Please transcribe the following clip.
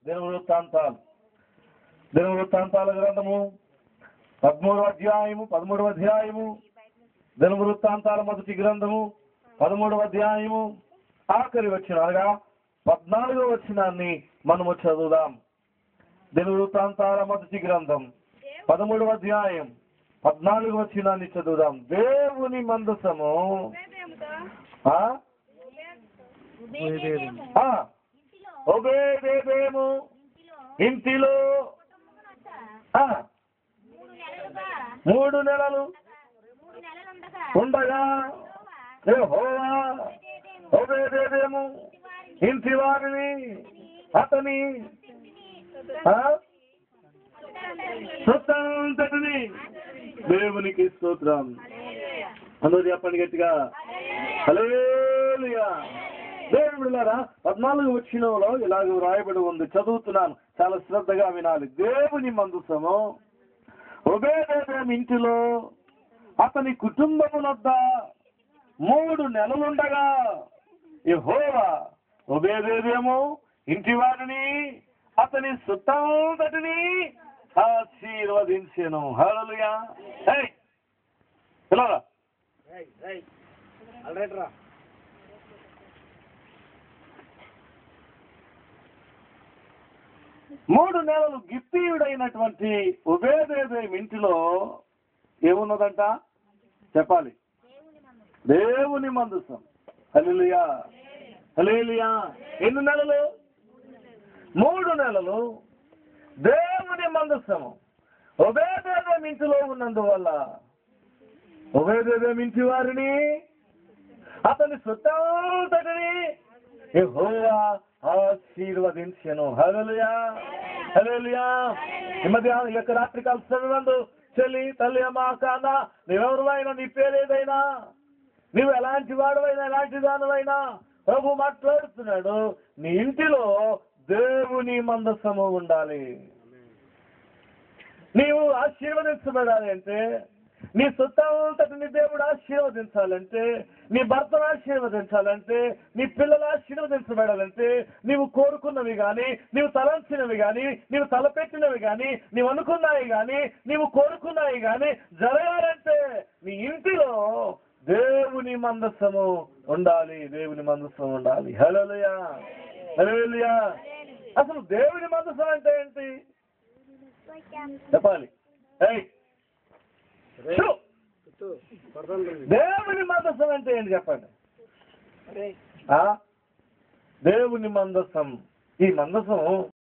దినవృత్తాంతాల గ్రంథము 13వ అధ్యాయము దినవృత్తాంతాల మొదటి గ్రంథము 13వ అధ్యాయము ఆఖరి వచనం అనగా 14వ వచనాన్ని మనము చదువుదాం. దినవృత్తాంతాల మొదటి గ్రంథం 13వ అధ్యాయం 14వ వచనాన్ని చదువుదాం. దేవుని మందసము ఓబేదేము ఇంటిలో 3 నెలలు ఉండగా యెహోవా ఓబేదేము ఇంటి వారిని అతని సొంతంతటిని దేవునికి స్తోత్రం. అందరూ చెప్పండి గట్టిగా హల్లెలూయా. దేవుడులారా 14వ వచనంలో ఇలాగ రాయబడి ఉంది, చదువుతున్నాను, చాలా శ్రద్ధగా వినాలి. దేవుని మందసము ఓబేదేము ఇంటిలో అతని కుటుంబమునొద్ద 3 నెలలుండగా యెహోవా ఓబేదేము ఇంటి వారిని అతని సొంతంతటిని ఆశీర్వదించెను. హల్లెలూయా. పిల్లరా మూడు నెలలు గిత్తీయుడైనటువంటి ఓబేదేము ఇంటిలో ఏమున్నదంట చెప్పాలి? దేవుని మందసం. హల్లెలూయా హల్లెలూయా. ఎన్ని నెలలు? 3 నెలలు దేవుని మందసము ఓబేదేము ఇంటిలో ఉన్నందువల్ల ఓబేదేము ఇంటి వారిని అతని సొంతంతటిని యెహోవా ఆశీర్వదించెను. హల్లెలూయా హల్లెలూయా. ఈ మధ్య యొక్క రాత్రికాల సమయంలో చెల్లి, తల్లి, అమ్మ, కాన, నువ్వెవరివైనా, నీ పేరేదైనా, నువ్వు ఎలాంటి వాడువైనా ఎలాంటి దానివైనా ప్రభు మాట్లాడుతున్నాడు. నీ ఇంటిలో దేవుని మందసము ఉండాలి. నీవు ఆశీర్వదించబడాలి అంటే, నీ సొంతంతటిని దేవుడు ఆశీర్వదించాలంటే, నీ భర్తను ఆశీర్వదించాలంటే, నీ పిల్లలు ఆశీర్వదించబడాలంటే, నీవు కోరుకున్నవి కానీ, నీవు తలంచినవి కానీ, నీవు తలపెట్టినవి కానీ, నీవు అనుకున్నాయి కానీ, నీవు కోరుకున్నాయి కానీ జరగాలంటే నీ ఇంటిలో దేవుని మందసము ఉండాలి. దేవుని మందసం ఉండాలి. హల్లెలూయా హల్లెలూయా. అసలు దేవుని మందసం అంటే ఏంటి చెప్పాలి? దేవుని మందసం అంటే ఏంటి చెప్పండి? దేవుని మందసం, ఈ మందసం